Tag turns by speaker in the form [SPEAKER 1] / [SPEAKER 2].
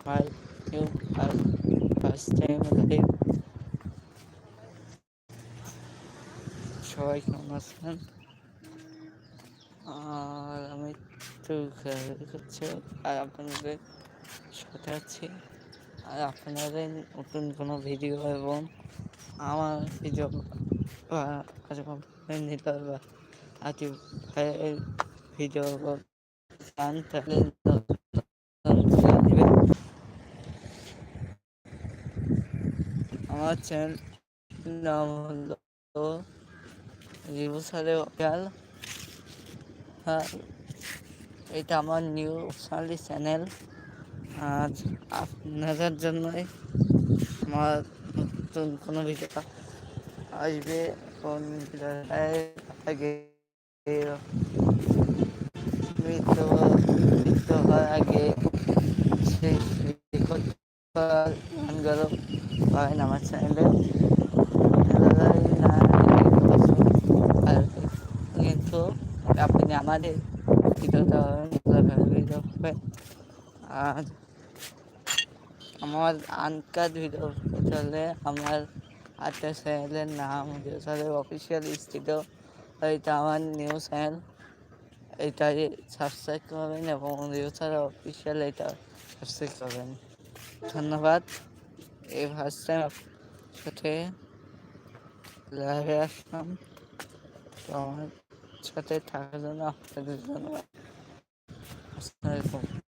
[SPEAKER 1] my new first time live. সবাই কেমন আছেন? আর আমি তো হচ্ছে আর আপনাদের সাথে আছি। আর আপনাদের নতুন কোনো ভিডিও এবং আমার ভিডিও নিতে বা আতি ভাইয়ের ভিডিও পান তাহলে আমার চ্যানেল নাম হলো রিভু সালে অফিসিয়াল। হ্যাঁ, এটা আমার নিউ সালি চ্যানেল। আজ আপনাদের জন্যই আমার নতুন কোনো ভিডিও আসবে। কোন আগে মৃত্যু হওয়ার আগে সেই গানগুলো পাবেন আমার চ্যানেলে। কিন্তু আপনি আমাদের ভিডিওটা হবে। আর আমার আনকাট ভিডিও চলে আমার আরেকটা চ্যানেলের নাম রিউসারের অফিসিয়াল স্টুডিও। এটা আমার নিউ চ্যানেল, এটাই সাবস্ক্রাইব করবেন এবং রিউসারের অফিসিয়াল এটা সাবস্ক্রাইব করবেন। ধন্যবাদ। এই ফার্স্ট টাইম আপনার সাথে লাইভে আসলাম, তো আমার সাথে থাকার জন্য আপনাদের ধন্যবাদ। আসসালামু আলাইকুম।